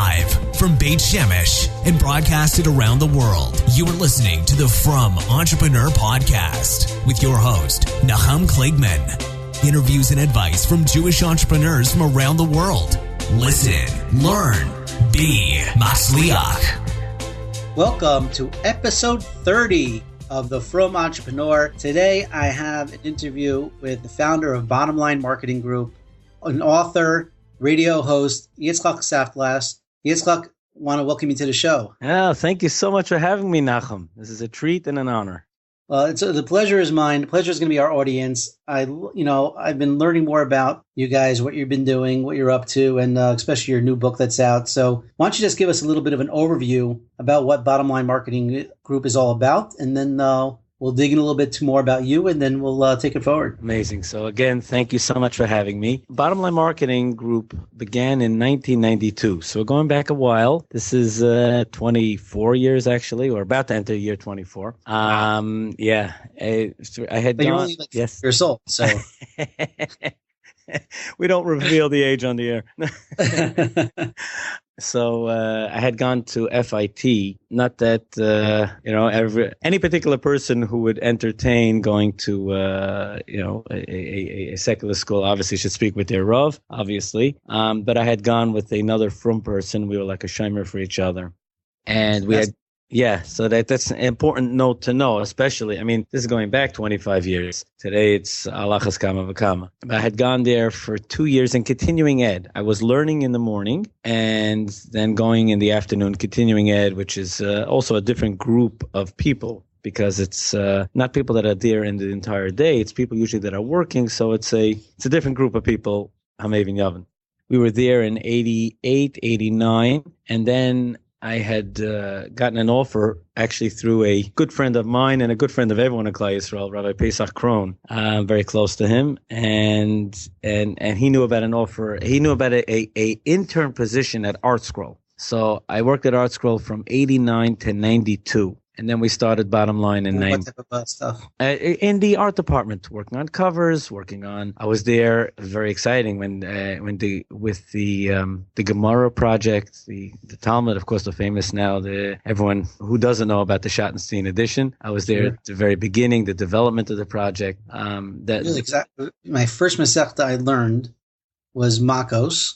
Live from Beit Shemesh and broadcasted around the world, you are listening to the From Entrepreneur Podcast with your host, Nachum Kligman. Interviews and advice from Jewish entrepreneurs from around the world. Listen, learn, be Matzliach. Welcome to episode 30 of the From Entrepreneur. Today, I have an interview with the founder of Bottom Line Marketing Group, an author, radio host, Yitzchok Saftlas. Yitzchok, want to welcome you to the show. Oh, thank you so much for having me, Nachum. This is a treat and an honor. Well, the pleasure is mine. The pleasure is going to be our audience. I've been learning more about you guys, what you've been doing, what you're up to, and especially your new book that's out. So why don't you just give us a little bit of an overview about what Bottom Line Marketing Group is all about, and then we'll dig in a little bit more about you, and then we'll take it forward. Amazing. So again, thank you so much for having me. Bottom Line Marketing Group began in 1992. So we're going back a while. This is 24 years, actually, or about to enter year 24. Yeah. I had but gone... You're only like 4 years old, so... We don't reveal the age on the air. So I had gone to FIT. Not that any particular person who would entertain going to a secular school obviously should speak with their Rav, obviously. But I had gone with another frum person. We were like a shomer for each other, and we had. Yeah, so that's an important note to know, especially, I mean, this is going back 25 years. Today it's Alachas Kama V'Kama. I had gone there for 2 years in continuing ed. I was learning in the morning and then going in the afternoon, continuing ed, which is also a different group of people because it's not people that are there in the entire day. It's people usually that are working, so it's a different group of people, Hamevin Yavin. We were there in 88, 89, and then I had gotten an offer actually through a good friend of mine and a good friend of everyone in Klal Yisrael, Rabbi Pesach Krohn. I'm very close to him, and he knew about an offer. He knew about a intern position at ArtScroll. So I worked at ArtScroll from 89 to 92. And then we started Bottom Line in What type of stuff? In the art department, working on covers, I was there. It was very exciting with the Gemara project, the Talmud, of course, the famous now, everyone who doesn't know about the Schottenstein edition. I was there at the very beginning, the development of the project. Exactly. My first Masechta I learned was Makos,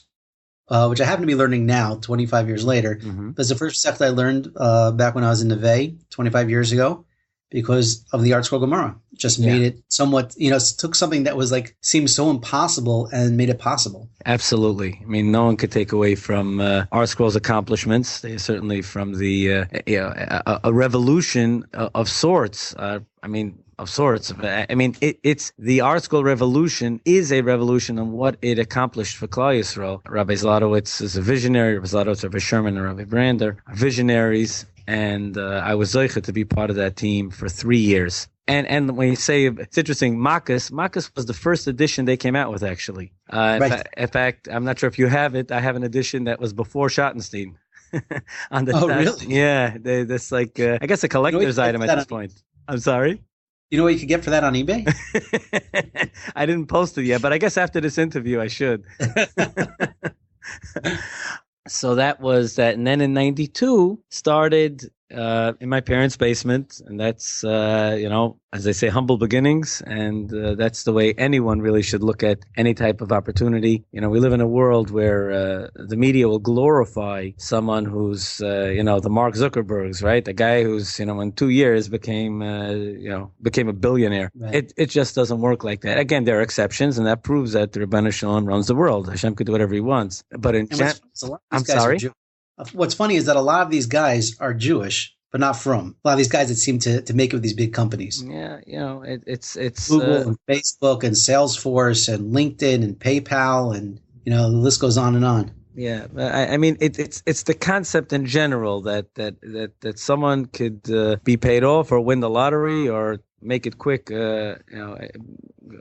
which I happen to be learning now, 25 years later. Mm-hmm. But it's the first Masechta I learned back when I was in Neve 25 years ago because of the ArtScroll Gemara. It just made it somewhat, took something that was seemed so impossible and made it possible. Absolutely. I mean, no one could take away from ArtScroll's accomplishments. They certainly from the a revolution of sorts. Of sorts. I mean, it's the ArtScroll revolution is a revolution on what it accomplished for Klal Yisrael. Rabbi Zlotowitz is a visionary. Rabbi Zlotowitz, Rabbi Sherman, and Rabbi Brander are visionaries. And I was zeicha to be part of that team for 3 years. And when you say, it's interesting, Makos was the first edition they came out with, actually. Right. In fact, I'm not sure if you have it. I have an edition that was before Schottenstein. On the really? Yeah. That's I guess a collector's item at this point. I'm sorry? You know what you could get for that on eBay? I didn't post it yet, but I guess after this interview I should. So that was that. And then in 92 started in my parents' basement. And that's, as they say, humble beginnings. And that's the way anyone really should look at any type of opportunity. We live in a world where the media will glorify someone who's, the Mark Zuckerbergs, right? The guy who's, in 2 years became a billionaire. Right. It just doesn't work like that. Again, there are exceptions, and that proves that the Rebbeinu Shalom runs the world. Hashem could do whatever he wants. But I'm sorry? What's funny is that a lot of these guys are Jewish, but not from. A lot of these guys that seem to make it with these big companies. Yeah, it's Google and Facebook and Salesforce and LinkedIn and PayPal and the list goes on and on. Yeah, I mean it's the concept in general that someone could be paid off or win the lottery or make it quick,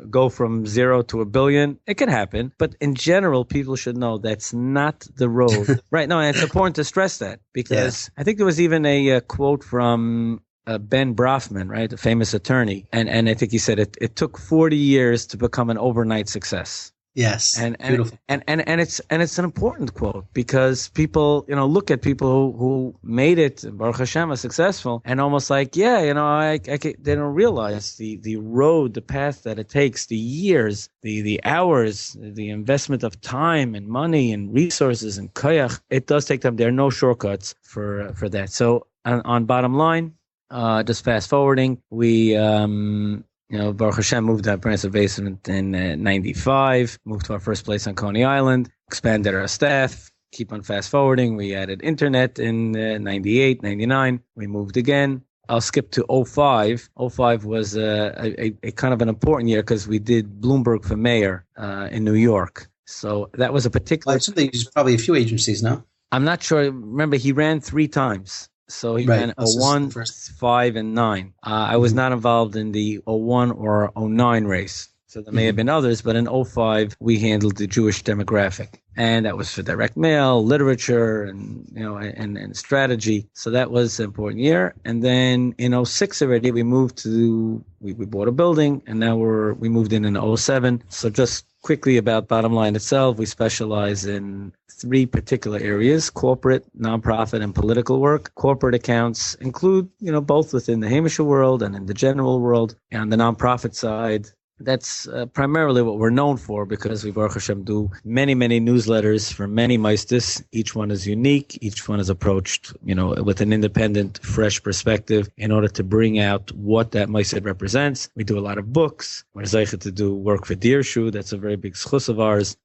go from 0 to $1 billion. It can happen, but in general, people should know that's not the road. Right? No, and it's important to stress that because I think there was even a quote from Ben Brafman, right, a famous attorney, and I think he said it took 40 years to become an overnight success. Yes, and beautiful. And it's an important quote, because people, look at people who made it, Baruch Hashem, are successful, and almost like, they don't realize the road, the path that it takes, the years, the hours, the investment of time and money and resources and koyach. It does take them. There are no shortcuts for that. So on bottom line, just fast forwarding, we Baruch Hashem moved to our Prince basement in 95, moved to our first place on Coney Island, expanded our staff, keep on fast forwarding. We added internet in 98, 99. We moved again. I'll skip to 05. 05 was a kind of an important year because we did Bloomberg for mayor in New York. So that was a particular... Well, there's probably a few agencies now. I'm not sure. Remember, he ran 3 times. So he ran 01, 5, and 9. I was not involved in the 01 or 09 race. So there may have been others, but in 05, we handled the Jewish demographic. And that was for direct mail, literature, and strategy. So that was an important year. And then in 06 already, we moved to, we bought a building, and now we moved in 07. So just quickly about bottom line itself, we specialize in 3 particular areas: corporate, nonprofit, and political work. Corporate accounts include, both within the Hamisha world and in the general world. And on the nonprofit side, that's primarily what we're known for, because we, Baruch Hashem, do many, many newsletters for many meistis. Each one is unique. Each one is approached, with an independent, fresh perspective in order to bring out what that meistit represents. We do a lot of books. We're zeichet to do work for Dirshu. That's a very big schus of ours.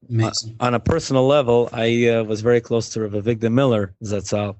On a personal level, I was very close to Rav Avigdor Miller, Zatzal.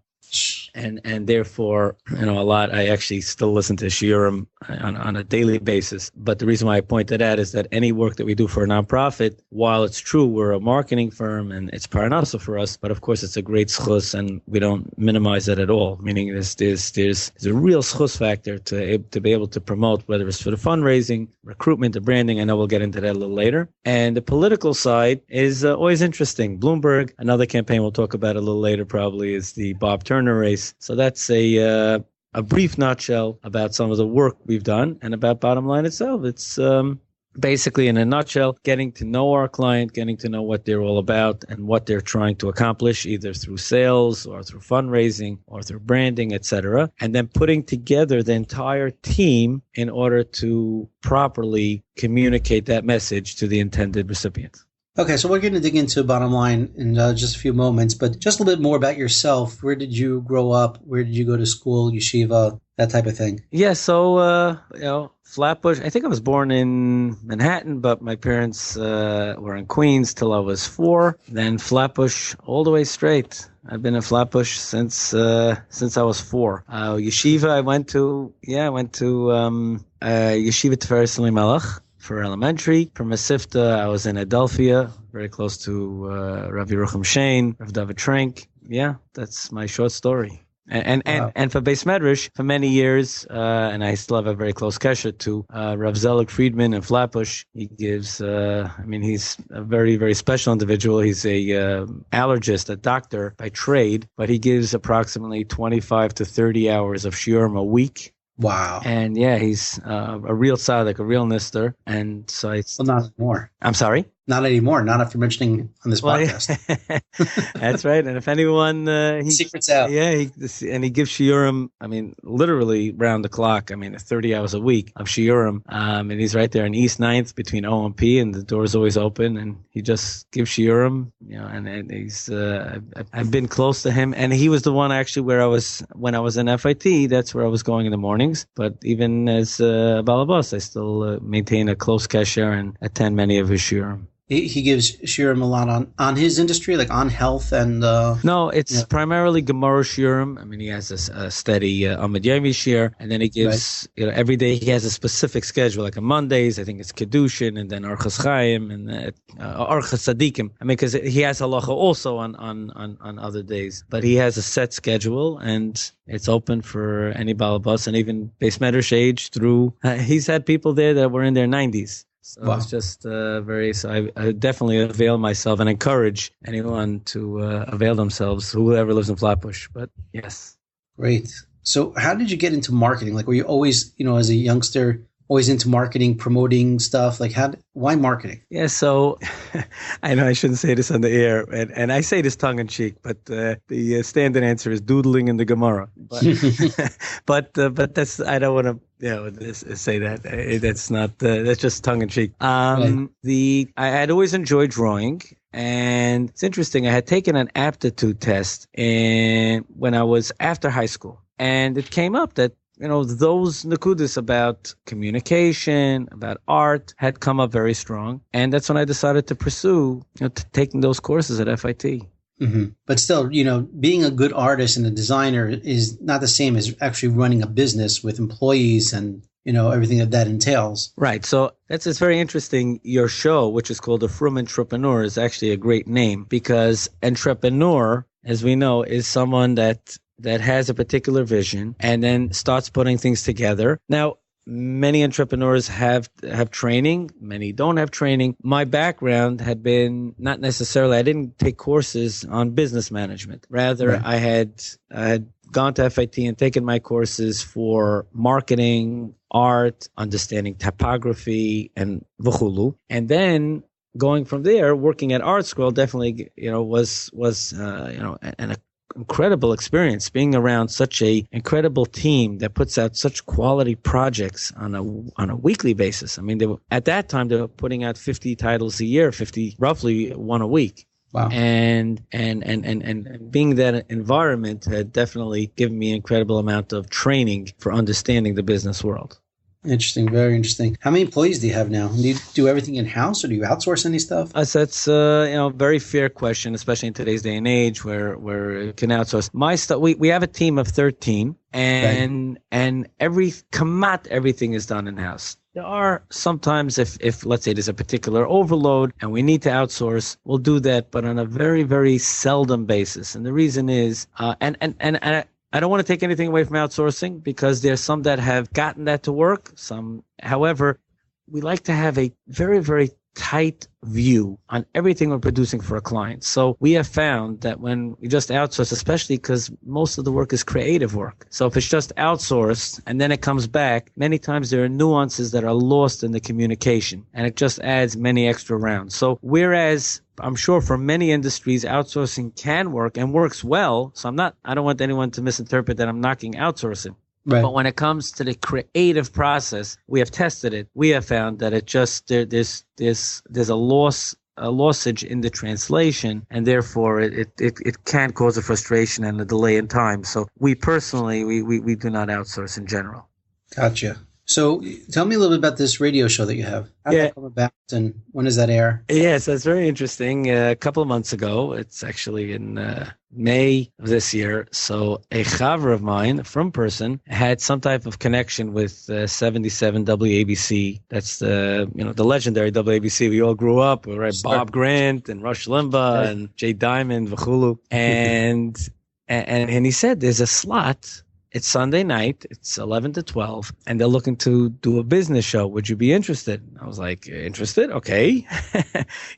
And therefore, a lot, I actually still listen to shiurim on a daily basis. But the reason why I point that out is that any work that we do for a nonprofit, while it's true we're a marketing firm and it's parnasa for us, but of course it's a great schus, and we don't minimize that at all. Meaning there's a real schus factor to be able to promote, whether it's for the fundraising, recruitment, the branding. I know we'll get into that a little later. And the political side is always interesting. Bloomberg, another campaign we'll talk about a little later probably, is the Bob Turner race. So that's a brief nutshell about some of the work we've done and about bottom line itself. It's basically, in a nutshell, getting to know our client, getting to know what they're all about and what they're trying to accomplish, either through sales or through fundraising or through branding, etc. And then putting together the entire team in order to properly communicate that message to the intended recipient. Okay, so we're going to dig into bottom line in just a few moments, but just a little bit more about yourself. Where did you grow up? Where did you go to school, yeshiva, that type of thing? Yeah, so, Flatbush. I think I was born in Manhattan, but my parents were in Queens till I was 4. Then Flatbush all the way straight. I've been in Flatbush since I was 4. Yeshiva, I went to Yeshiva Tiferes Elimelech for elementary. For Masifta, I was in Adelphia, very close to Rav Yerucham Shane, Rav David Trank. Yeah, that's my short story. And for Beis Medrash, for many years, and I still have a very close kesher to Rav Zelig Friedman in Flatbush. He gives, he's a very, very special individual. He's a allergist, a doctor by trade, but he gives approximately 25 to 30 hours of shiurim a week. Wow. And yeah, he's a real tzaddik, a real nister. And so well, not anymore. I'm sorry? Not anymore. Not after mentioning on this podcast. That's right. And if anyone... secret's out. Yeah, he gives shiurim, literally round the clock. 30 hours a week of shiurim. And he's right there in East 9th between O and P, and the door's always open. And he just gives shiurim, and he's... I've been close to him. And he was the one actually when I was in FIT, that's where I was going in the mornings. But even as Balabas, I still maintain a close kesher and attend many of his shiurim. He gives shiurim a lot on his industry, like on health and... No, it's primarily Gemara shiurim. He has a steady Amud Yomi shiur, and then he gives, every day he has a specific schedule. Like on Mondays, I think it's Kedushin, and then Archas Chaim, and Archas Tzadikim. Because he has halacha also on other days. But he has a set schedule, and it's open for any balabas, and even Beis Medrash age through... he's had people there that were in their 90s. So wow. It's just so I definitely avail myself and encourage anyone to avail themselves, whoever lives in Flatbush. But yes. Great. So how did you get into marketing? Like, were you always, as a youngster, always into marketing, promoting stuff? Like, why marketing? Yeah, so I know I shouldn't say this on the air, and I say this tongue in cheek, but the standard answer is doodling in the Gemara. But but that's, I don't want to say that. That's not that's just tongue in cheek. Right. I had always enjoyed drawing. And it's interesting, I had taken an aptitude test when I was after high school. And it came up that, those nakudas about communication, about art had come up very strong. And that's when I decided to pursue taking those courses at FIT. Mm-hmm. But still, being a good artist and a designer is not the same as actually running a business with employees and everything that entails. Right. So it's very interesting. Your show, which is called The Frum Entrepreneur, is actually a great name because entrepreneur, as we know, is someone that has a particular vision and then starts putting things together. Now, many entrepreneurs have training. Many don't have training. My background had been not necessarily, I didn't take courses on business management. Rather, right. I had gone to FIT and taken my courses for marketing, art, understanding typography, and v'chulu. And then going from there, working at Art Scroll definitely, was an incredible experience, being around such a incredible team that puts out such quality projects on a weekly basis. I mean, at that time, they were putting out 50 titles a year, roughly one a week. Wow. And being that environment had definitely given me an incredible amount of training for understanding the business world. Interesting. Very interesting. How many employees do you have now? Do you do everything in-house or do you outsource any stuff? So that's a very fair question, especially in today's day and age where it can outsource. My stuff, we have a team of 13 and everything is done in-house. There are sometimes if let's say there's a particular overload and we need to outsource, we'll do that, but on a very, very seldom basis. And the reason is, I don't want to take anything away from outsourcing because there's some that have gotten that to work. However, we like to have a very, very tight view on everything we're producing for a client. So we have found that when we just outsource, especially because most of the work is creative work. So if it's just outsourced and then it comes back, many times there are nuances that are lost in the communication and it just adds many extra rounds. So whereas I'm sure for many industries, outsourcing can work and works well. So I don't want anyone to misinterpret that I'm knocking outsourcing. Right. But when it comes to the creative process, we have tested it. We have found that it just there's a lossage in the translation, and therefore it can cause a frustration and a delay in time. So we personally we do not outsource in general. Gotcha. So tell me a little bit about this radio show that you have. How did that come about and when does that air? Yes, that's very interesting. A couple of months ago, it's actually in May of this year. So a chaver of mine, from person, had some type of connection with 77 WABC. That's the legendary WABC. We all grew up. We were at Bob Grant and Rush Limbaugh and Jay Diamond, V'chulu. And he said there's a slot. It's Sunday night. It's 11 to 12, and they're looking to do a business show. Would you be interested? I was like, interested? Okay.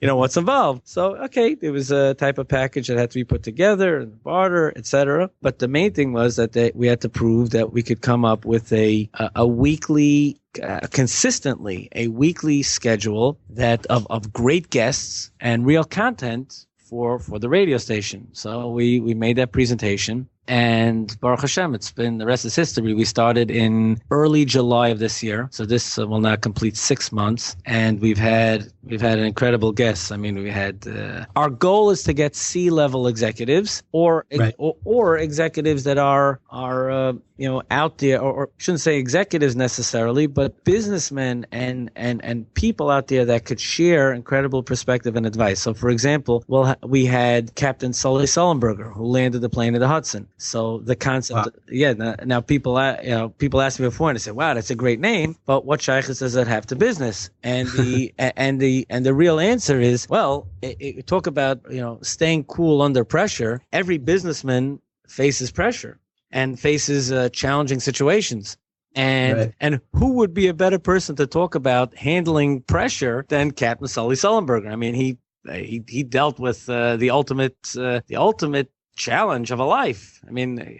What's involved? So, okay, there was a type of package that had to be put together, barter, etc. But the main thing was that we had to prove that we could come up with a weekly, consistently a weekly schedule that of great guests and real content for the radio station. So we made that presentation. And Baruch Hashem, the rest is history. We started in early July of this year. So this will now complete 6 months. And we've had an incredible guest. I mean, we had, our goal is to get C-level executives or executives that are out there, or shouldn't say executives necessarily, but businessmen and people out there that could share incredible perspective and advice. So for example, we had Captain Sully Sullenberger, who landed the plane in the Hudson. So the concept, now people asked me before and they said, wow, that's a great name, but what shaykhs does that have to business? And the real answer is, well, talk about, staying cool under pressure. Every businessman faces pressure and faces challenging situations. And who would be a better person to talk about handling pressure than Captain Sully Sullenberger? I mean, he dealt with the ultimate challenge of a life. I mean,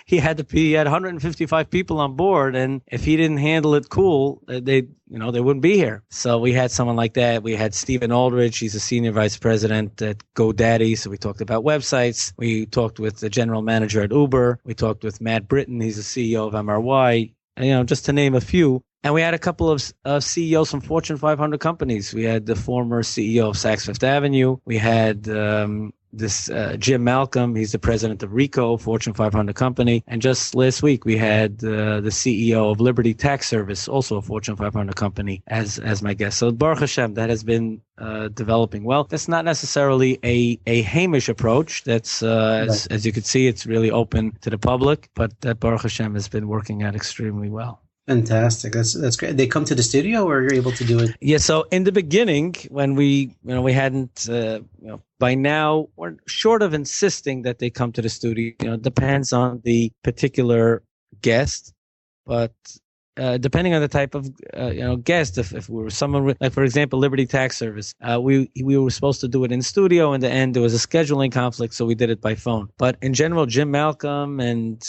he had 155 people on board, and if he didn't handle it cool, they wouldn't be here. So we had someone like that. We had Stephen Aldridge. He's a senior vice president at GoDaddy. So we talked about websites. We talked with the general manager at Uber. We talked with Matt Britton. He's the CEO of MRY. And, just to name a few. And we had a couple of CEOs from Fortune 500 companies. We had the former CEO of Saks Fifth Avenue. We had Jim Malcolm. He's the president of Ricoh, Fortune 500 company. And just last week, we had the CEO of Liberty Tax Service, also a Fortune 500 company, as my guest. So Baruch Hashem, that has been developing well. That's not necessarily a Hamish approach. That's, as you can see, it's really open to the public. But that Baruch Hashem has been working out extremely well. Fantastic. That's great. They come to the studio, or you're able to do it? Yeah. So in the beginning, when we hadn't, by now we're short of insisting that they come to the studio. It depends on the particular guest, but depending on the type of guest, if we were someone with, like, for example, Liberty Tax Service, we were supposed to do it in studio. In the end, there was a scheduling conflict, so we did it by phone. But in general, Jim Malcolm and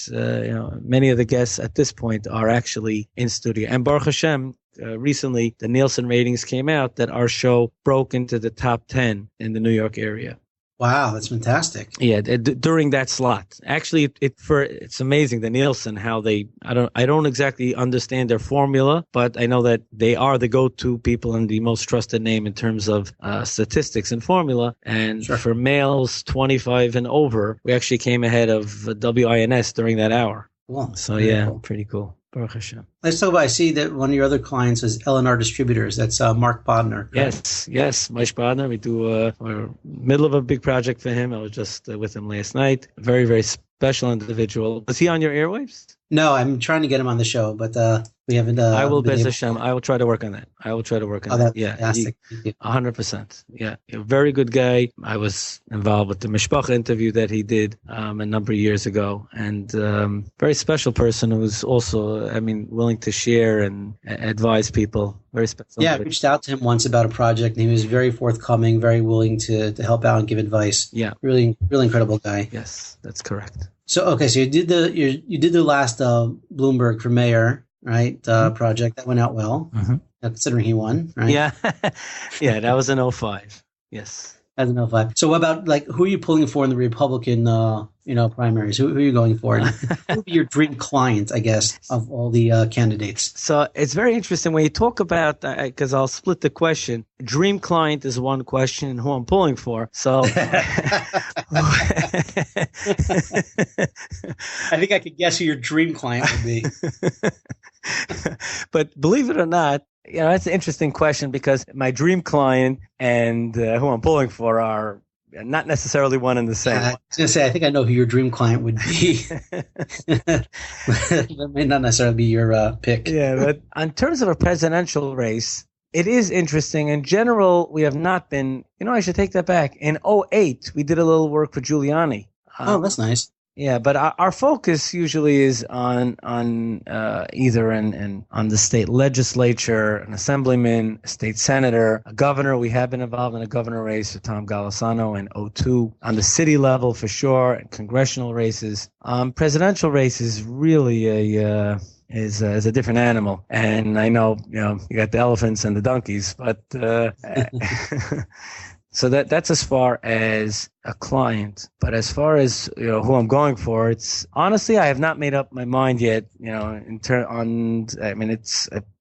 many of the guests at this point are actually in studio. And Baruch Hashem, recently the Nielsen ratings came out that our show broke into the top 10 in the New York area. Wow, that's fantastic. Yeah, during that slot. Actually, it's amazing, the Nielsen, how I don't exactly understand their formula, but I know that they are the go-to people and the most trusted name in terms of statistics and formula. And sure, for males 25 and over, we actually came ahead of WINS during that hour. Cool. So yeah, cool. Pretty cool. Baruch Hashem. Let's talk about, I see that one of your other clients is L&R Distributors. That's Mark Bodner. Yes, Mike Bodner. We do, we're middle of a big project for him. I was just with him last night. Very, very special individual. Was he on your airwaves? No, I'm trying to get him on the show, but we haven't. I will, Bez Hashem. I will try to work on that. That. Yeah, fantastic. 100%. Yeah, a very good guy. I was involved with the Mishpacha interview that he did a number of years ago, and very special person who's also, willing to share and advise people. Very special. Yeah, I reached out to him once about a project, and he was very forthcoming, very willing to help out and give advice. Yeah, really, really incredible guy. Yes, that's correct. So you did the last Bloomberg for mayor, right? Project that went out well, considering he won, right? Yeah, yeah, that was in 2005. Yes, that was in 2005. So what about, who are you pulling for in the Republican primaries? Who are you going for? And who would be your dream client, I guess, of all the candidates? So it's very interesting when you talk about, because I'll split the question. Dream client is one question, who I'm pulling for. So I think I could guess who your dream client would be. But believe it or not, that's an interesting question, because my dream client and who I'm pulling for are not necessarily one and the same. I was going to say, I think I know who your dream client would be. That may not necessarily be your pick. Yeah, but in terms of a presidential race, it is interesting. In general, we have not been, I should take that back. In 2008, we did a little work for Giuliani. Oh, that's nice. Yeah, but our focus usually is on either on the state legislature, an assemblyman, a state senator, a governor. We have been involved in a governor race with Tom Golisano in 2002. On the city level, for sure, and congressional races. Presidential race is really is a different animal. And I know, you got the elephants and the donkeys, but so that's as far as a client. But as far as who I'm going for, it's honestly, I have not made up my mind yet. It's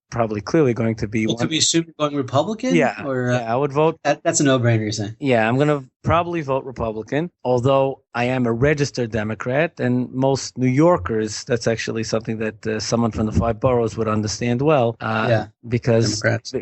probably clearly going to be. Well, could we assume you're going Republican? Yeah, or I would vote. That's a no-brainer, you're saying? Yeah, I'm going to probably vote Republican, although I am a registered Democrat, and most New Yorkers, that's actually something that someone from the 5 boroughs would understand well. Because Democrats.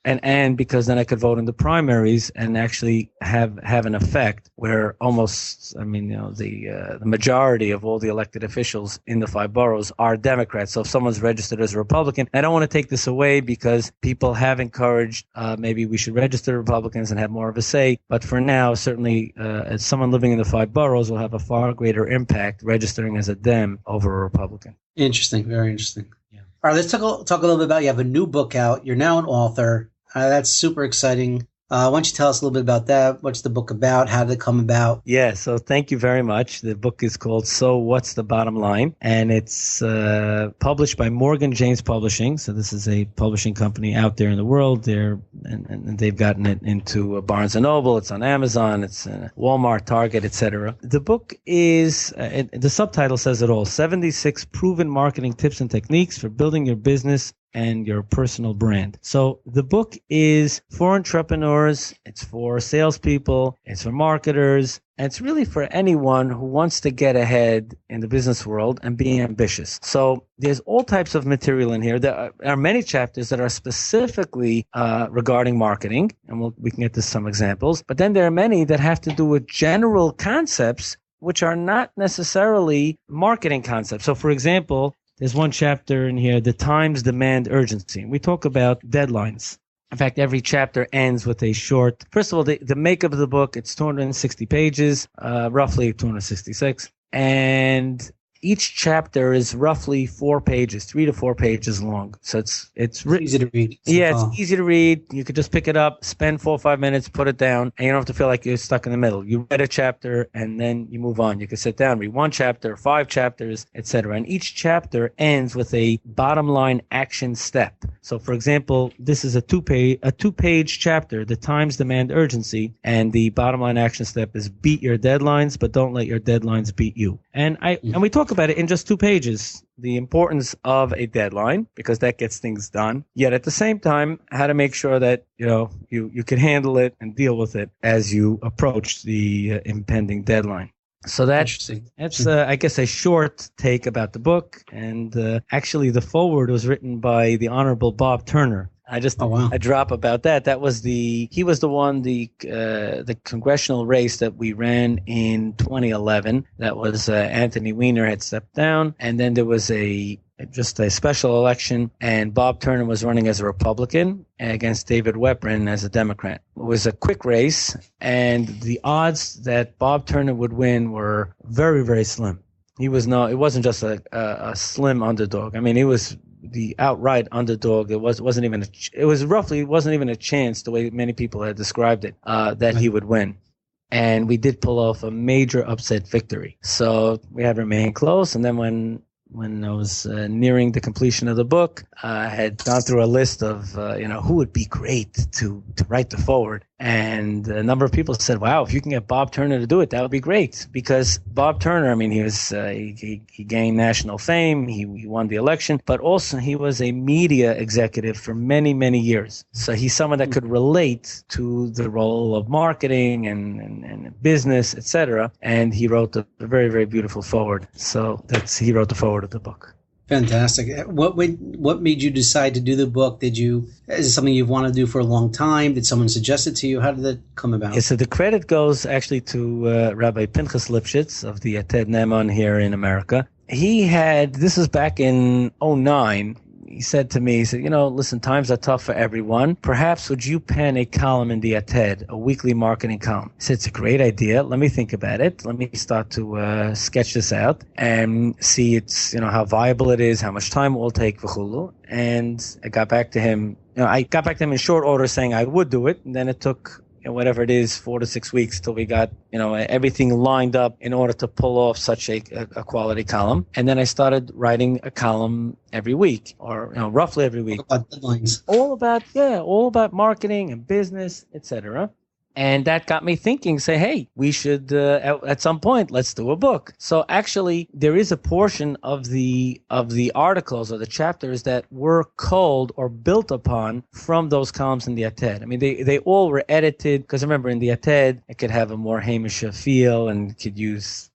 and because then I could vote in the primaries and actually have an effect where almost, the majority of all the elected officials in the 5 boroughs are Democrats. So if someone's registered as a Republican, I don't want to take this away, because people have encouraged maybe we should register Republicans and have more of a say. But for now, certainly, as someone living in the 5 boroughs will have a far greater impact registering as a Dem over a Republican. Interesting. Very interesting. Yeah. All right, let's talk a little bit about, you have a new book out. You're now an author. That's super exciting. Why don't you tell us a little bit about that? What's the book about? How did it come about? Yeah, so thank you very much. The book is called So What's the Bottom Line? And it's published by Morgan James Publishing. So this is a publishing company out there in the world. And they've gotten it into Barnes & Noble. It's on Amazon. It's Walmart, Target, etc. The book is, the subtitle says it all, 76 Proven Marketing Tips and Techniques for Building Your Business and your personal brand. So the book is for entrepreneurs, it's for salespeople, it's for marketers, and it's really for anyone who wants to get ahead in the business world and be ambitious. So there's all types of material in here. There are many chapters that are specifically regarding marketing, and we can get to some examples. But then there are many that have to do with general concepts, which are not necessarily marketing concepts. So for example, there's one chapter in here, The Times Demand Urgency. We talk about deadlines. In fact, every chapter ends with a short, first of all, the makeup of the book, it's 260 pages, roughly 266. And each chapter is roughly 4 pages, 3 to 4 pages long. So it's easy to read. It's easy to read. You could just pick it up, spend 4 or 5 minutes, put it down, and you don't have to feel like you're stuck in the middle. You read a chapter and then you move on. You can sit down, read 1 chapter, 5 chapters, etc. And each chapter ends with a bottom line action step. So for example, this is a two-page chapter, The Times Demand Urgency, and the bottom line action step is beat your deadlines, but don't let your deadlines beat you. And we talk about it in just 2 pages, the importance of a deadline, because that gets things done. Yet at the same time, how to make sure that, you can handle it and deal with it as you approach the impending deadline. So that's I guess, a short take about the book. And actually, the foreword was written by the Honorable Bob Turner. I drop about that. He was the one, the congressional race that we ran in 2011. That was Anthony Weiner had stepped down, and then there was just a special election, and Bob Turner was running as a Republican against David Weprin as a Democrat. It was a quick race, and the odds that Bob Turner would win were very, very slim. It wasn't just a slim underdog. I mean, it was the outright underdog. It wasn't even a chance, the way many people had described it, that he would win. And we did pull off a major upset victory. So we had remained close. And then when I was nearing the completion of the book, I had gone through a list of who would be great to write the foreword. And a number of people said, wow, if you can get Bob Turner to do it, that would be great. Because Bob Turner, I mean, he was he gained national fame. He won the election, but also he was a media executive for many, many years. So he's someone that could relate to the role of marketing and business, etc. And he wrote a very, very beautiful foreword. So he wrote the foreword of the book. Fantastic. What made you decide to do the book? Is it something you've wanted to do for a long time? Did someone suggest it to you? How did that come about? Yeah, so the credit goes actually to Rabbi Pinchas Lipschitz of the Ted Ne'eman here in America. This was back in 2009. He said to me, listen, times are tough for everyone. Perhaps would you pen a column in the Ated, a weekly marketing column? I said, it's a great idea. Let me think about it. Let me start to sketch this out and see how viable it is, how much time it will take, v'chulu. And I got back to him. I got back to him in short order saying I would do it. And then it took whatever it is, 4 to 6 weeks till we got, everything lined up in order to pull off such a quality column. And then I started writing a column every week, or roughly every week. About deadlines. All about marketing and business, etc. And that got me thinking, say, hey, we should, at some point, let's do a book. So actually, there is a portion of the articles or the chapters that were culled or built upon from those columns in the Ated. I mean, they all were edited, because remember, in the Ated, it could have a more Hamish feel and could use,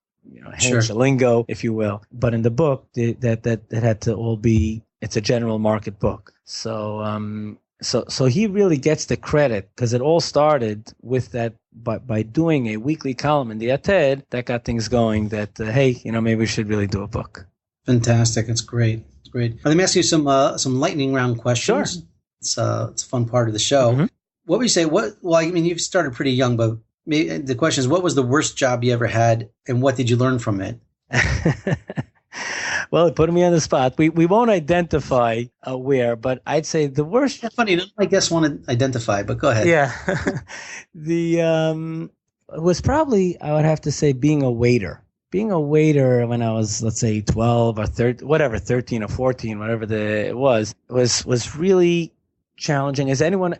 Hamish lingo, if you will. But in the book, that had to all be, it's a general market book. So he really gets the credit, because it all started with that, by doing a weekly column in the Ated, that got things going that, hey, maybe we should really do a book. Fantastic. It's great. It's great. Let me ask you some lightning round questions. Sure. It's a fun part of the show. Mm-hmm. What would you say? You've started pretty young, but the question is, what was the worst job you ever had, and what did you learn from it? Well, putting me on the spot. We won't identify where, but I'd say the worst. That's funny. I guess want to identify, but go ahead. Yeah. It was probably, I would have to say, being a waiter. Being a waiter when I was, let's say, 12 or 13, whatever, 13 or 14, whatever it was really challenging.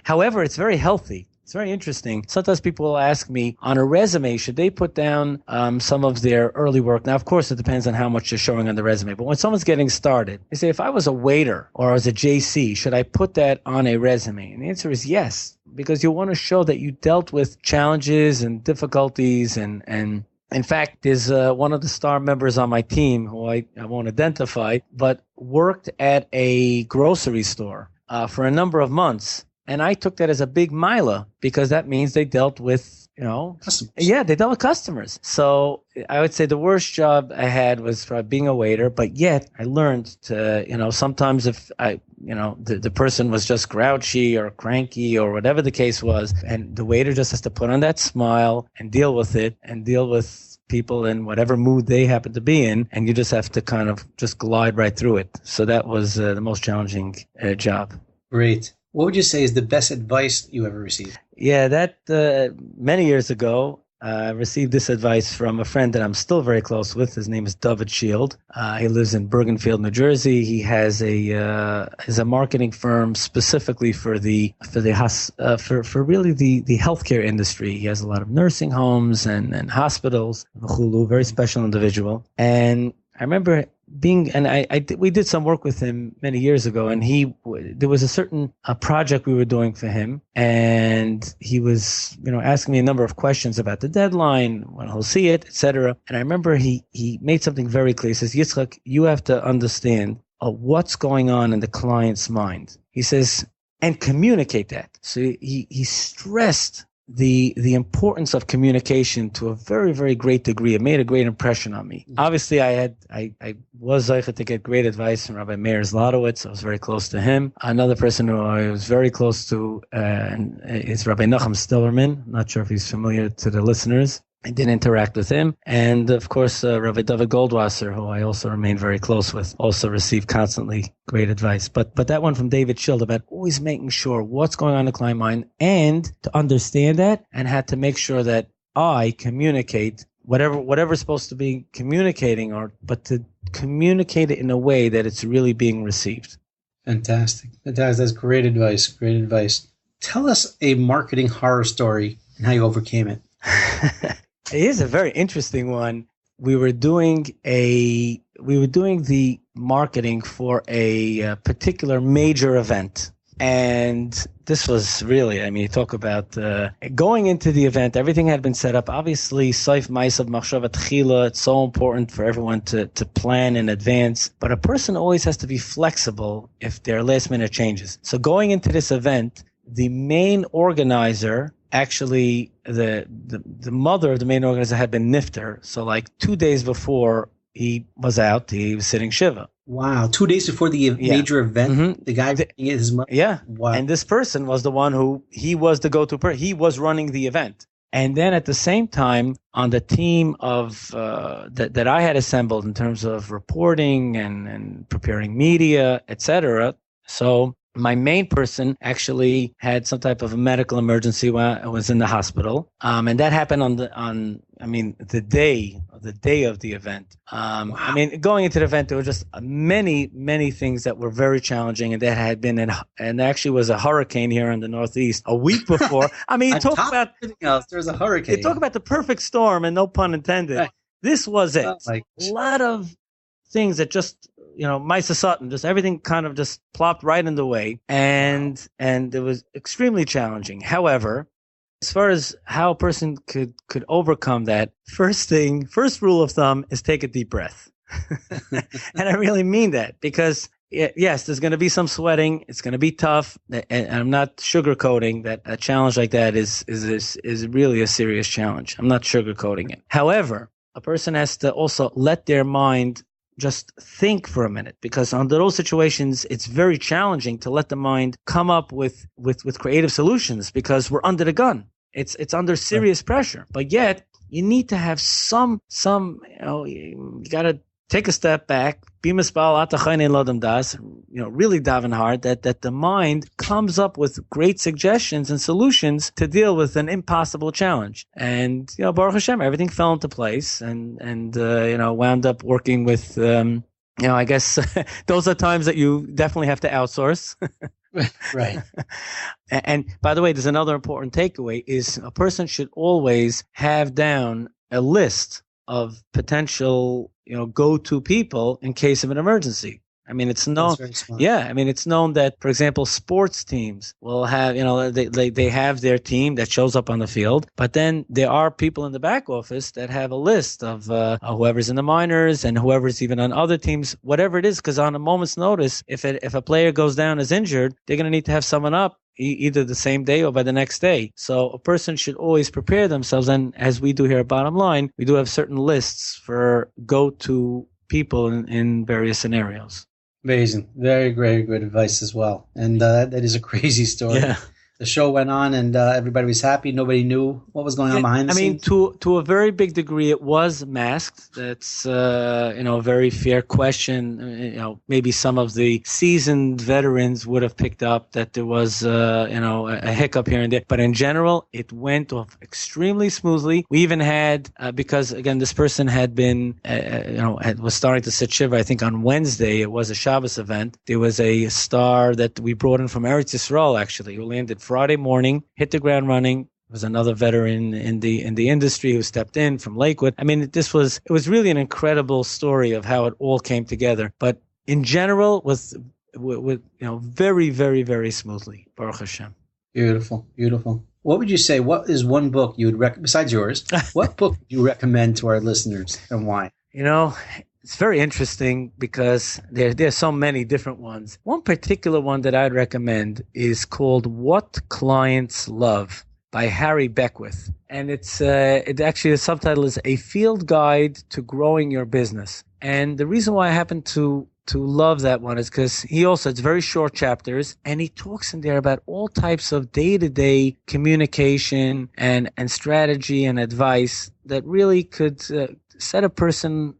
However, it's very healthy. It's very interesting. Sometimes people will ask me on a resume, should they put down some of their early work? Now, of course, it depends on how much you're showing on the resume. But when someone's getting started, they say, if I was a waiter or as a JC, should I put that on a resume? And the answer is yes, because you want to show that you dealt with challenges and difficulties and in fact, there's one of the star members on my team who I won't identify, but worked at a grocery store for a number of months. And I took that as a big mila because that means they dealt with, customers. Yeah, they dealt with customers. So I would say the worst job I had was for being a waiter, but yet I learned to, sometimes if the person was just grouchy or cranky or whatever the case was, and the waiter just has to put on that smile and deal with it and deal with people in whatever mood they happen to be in, and you just have to kind of just glide right through it. So that was the most challenging job. Great. What would you say is the best advice you ever received? Yeah, that many years ago, I received this advice from a friend that I'm still very close with. His name is David Shield. He lives in Bergenfield, New Jersey. He has a marketing firm specifically for really the healthcare industry. He has a lot of nursing homes and hospitals. Very special individual. And I remember we did some work with him many years ago, and there was a certain project we were doing for him, and he was, asking me a number of questions about the deadline, when he'll see it, etc. And I remember he made something very clear. He says, Yitzchok, you have to understand what's going on in the client's mind. He says, and communicate that. So he stressed the importance of communication to a very, very great degree. It made a great impression on me. Obviously, I was able to get great advice from Rabbi Meir Zlotowitz. I was very close to him. Another person who I was very close to is Rabbi Nachum Stillerman. I'm not sure if he's familiar to the listeners. I did interact with him. And of course, Rabbi David Goldwasser, who I also remain very close with, also received constantly great advice. But that one from David Schild about always making sure what's going on in the client mind and to understand that and had to make sure that I communicate whatever's supposed to be communicating but to communicate it in a way that it's really being received. Fantastic. That's great advice. Great advice. Tell us a marketing horror story and how you overcame it. It is a very interesting one. We were doing the marketing for a particular major event. And this was really, talk about going into the event. Everything had been set up. Obviously, Saif Maisav Machshavat Chila, it's so important for everyone to plan in advance. But a person always has to be flexible if there are last minute changes. So going into this event, the main organizer, actually, the mother of the main organizer had been nifter. So like 2 days before he was out, he was sitting Shiva. Wow. 2 days before the major event, the guy his mother. Yeah. Wow. And this person was the one he was the go-to person. He was running the event. And then at the same time, on the team of that I had assembled in terms of reporting and preparing media, etc. So my main person actually had some type of a medical emergency when I was in the hospital. And that happened on the day of the event. Wow. Going into the event, there were just many, many things that were very challenging, and that had been and actually was a hurricane here in the Northeast a week before. Talk about everything else. There's a hurricane. Talk about the perfect storm, and no pun intended. Right. This was it. A lot of things that just, Misa Sutton, just everything kind of just plopped right in the way. And it was extremely challenging. However, as far as how a person could overcome that, first rule of thumb is take a deep breath. And I really mean that because yes, there's going to be some sweating. It's going to be tough. And I'm not sugarcoating that a challenge like that is really a serious challenge. I'm not sugarcoating it. However, a person has to also let their mind just think for a minute, because under those situations, it's very challenging to let the mind come up with creative solutions because we're under the gun. It's under serious pressure, but yet you need to have some, you got to take a step back, be mispal atachayne lodem das, really daven hard that the mind comes up with great suggestions and solutions to deal with an impossible challenge. And, Baruch Hashem, everything fell into place and wound up working with, I guess those are times that you definitely have to outsource. Right. And by the way, there's another important takeaway is a person should always have down a list of potential, go-to people in case of an emergency. I mean, it's known. Yeah, I mean, it's known that, for example, sports teams will have, they have their team that shows up on the field, but then there are people in the back office that have a list of whoever's in the minors and whoever's even on other teams, whatever it is, because on a moment's notice, if a player goes down as injured, they're going to need to have someone up either the same day or by the next day. So a person should always prepare themselves. And as we do here at Bottom Line, we do have certain lists for go-to people in various scenarios. Amazing. Very, very good advice as well. And that is a crazy story. Yeah. The show went on and everybody was happy. Nobody knew what was going on behind the scenes. I mean, to a very big degree, it was masked. That's, a very fair question. Maybe some of the seasoned veterans would have picked up that there was, a hiccup here and there. But in general, it went off extremely smoothly. We even had, because again, this person had been, was starting to sit shiva. I think on Wednesday, it was a Shabbos event. There was a star that we brought in from Eretz Yisrael, actually, who landed Friday morning, hit the ground running. There was another veteran in the industry who stepped in from Lakewood. I mean, it was really an incredible story of how it all came together. But in general, with very, very, very smoothly. Baruch Hashem. Beautiful, beautiful. What would you say? What is one book you would besides yours? What book would you recommend to our listeners and why? It's very interesting because there's so many different ones. One particular one that I'd recommend is called What Clients Love by Harry Beckwith. And the subtitle is A Field Guide to Growing Your Business. And the reason why I happen to love that one is because it's very short chapters, and he talks in there about all types of day-to-day communication and strategy and advice that really could set a person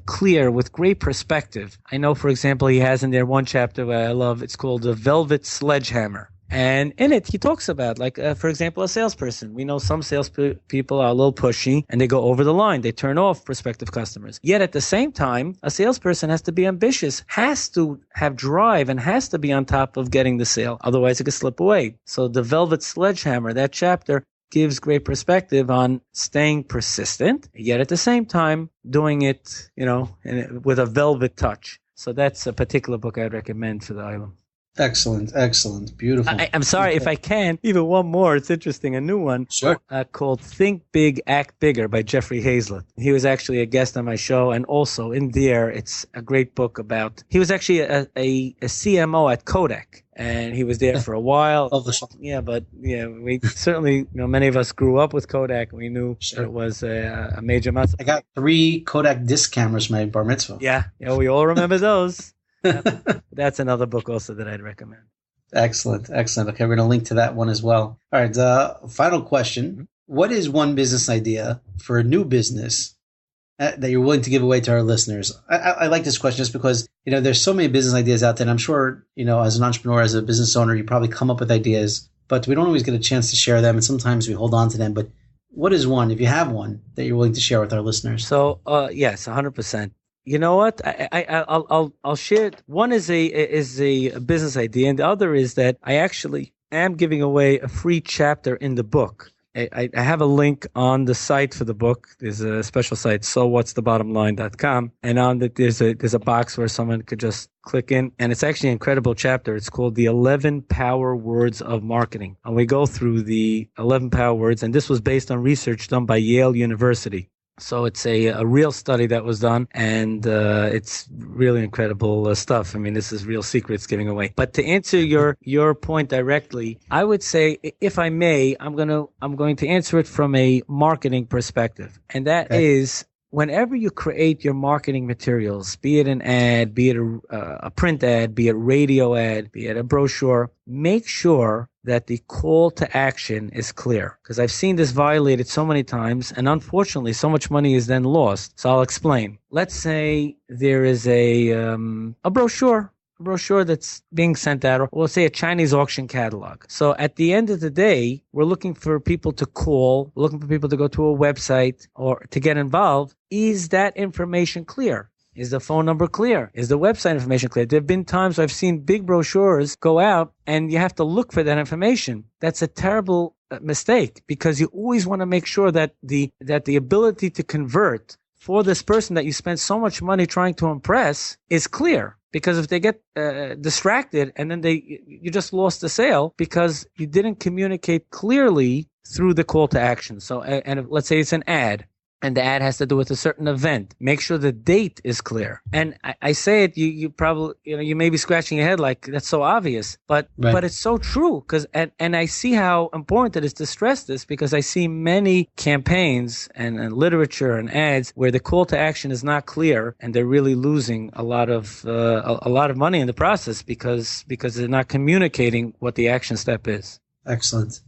clear with great perspective. I know, for example, he has in there one chapter where I love, it's called The Velvet Sledgehammer. And in it, he talks about, for example, a salesperson. We know some salespeople are a little pushy and they go over the line. They turn off prospective customers. Yet at the same time, a salesperson has to be ambitious, has to have drive, and has to be on top of getting the sale. Otherwise, it could slip away. So The Velvet Sledgehammer, that chapter, gives great perspective on staying persistent, yet at the same time doing it, with a velvet touch. So that's a particular book I'd recommend for the island. Excellent, beautiful. I'm sorry if I can. Even one more. It's interesting. A new one. Sure. Called Think Big, Act Bigger by Jeffrey Hazlett. He was actually a guest on my show, and also in there, it's a great book about. He was actually a CMO at Kodak, and he was there for a while. We certainly, many of us grew up with Kodak. We knew it was a major must. I got 3 Kodak disc cameras for my bar mitzvah. Yeah, we all remember those. That's another book also that I'd recommend. Excellent. Okay, we're going to link to that one as well. All right, final question. What is one business idea for a new business that you're willing to give away to our listeners? I like this question just because, there's so many business ideas out there. And I'm sure, as an entrepreneur, as a business owner, you probably come up with ideas, but we don't always get a chance to share them. And sometimes we hold on to them. But what is one, if you have one, that you're willing to share with our listeners? So, yes, 100%. You know what? I'll share it. One is a business idea, and the other is that I actually am giving away a free chapter in the book. I have a link on the site for the book. There's a special site, sowhatsthebottomline.com, and on that there's a box where someone could just click in, and it's actually an incredible chapter. It's called The 11 Power Words of Marketing, and we go through the 11 power words, and this was based on research done by Yale University. So it's a real study that was done, and it's really incredible stuff. I mean, this is real secrets giving away. But to answer your point directly, I would say, if I may, I'm going to answer it from a marketing perspective, and that is, whenever you create your marketing materials, be it an ad, be it a print ad, be it radio ad, be it a brochure, make sure that the call to action is clear. Because I've seen this violated so many times, and unfortunately, so much money is then lost. So I'll explain. Let's say there is a brochure that's being sent out, or we'll say a Chinese auction catalog. So at the end of the day, we're looking for people to call, we're looking for people to go to a website or to get involved. Is that information clear? Is the phone number clear? Is the website information clear? There have been times I've seen big brochures go out and you have to look for that information. That's a terrible mistake, because you always want to make sure that the ability to convert for this person that you spent so much money trying to impress is clear. Because if they get distracted and then you just lost the sale because you didn't communicate clearly through the call to action. So, and let's say it's an ad, and the ad has to do with a certain event. Make sure the date is clear. And I say it, you probably, you may be scratching your head like, that's so obvious, but it's so true. Because and I see how important it is to stress this, because I see many campaigns and literature and ads where the call to action is not clear, and they're really losing a lot of money in the process because they're not communicating what the action step is. Excellent.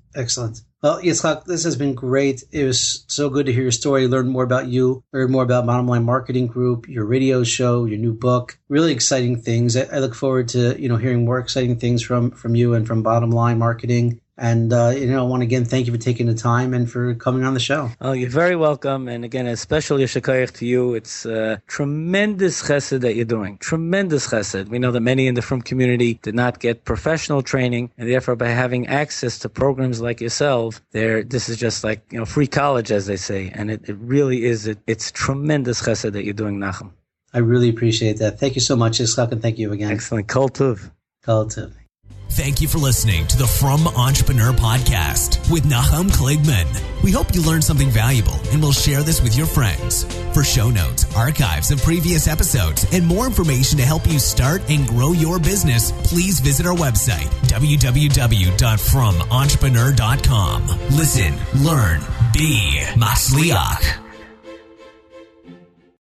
Well, Yitzchok, this has been great. It was so good to hear your story, learn more about you, learn more about Bottom Line Marketing Group, your radio show, your new book. Really exciting things. I look forward to hearing more exciting things from you and from Bottom Line Marketing. And, I want to again thank you for taking the time and for coming on the show. Oh, you're very welcome. And again, a special yeshakayach to you. It's tremendous chesed that you're doing. Tremendous chesed. We know that many in the Frum community did not get professional training, and therefore by having access to programs like yourself, this is just like, free college, as they say. And it really is. It's tremendous chesed that you're doing, Nachum. I really appreciate that. Thank you so much, Yitzchok, and thank you again. Excellent. Kol Tov. Kol Tov. Thank you for listening to the From Entrepreneur Podcast with Nachum Kligman. We hope you learned something valuable and will share this with your friends. For show notes, archives of previous episodes, and more information to help you start and grow your business, please visit our website, www.fromentrepreneur.com. Listen, learn, be Matzliach.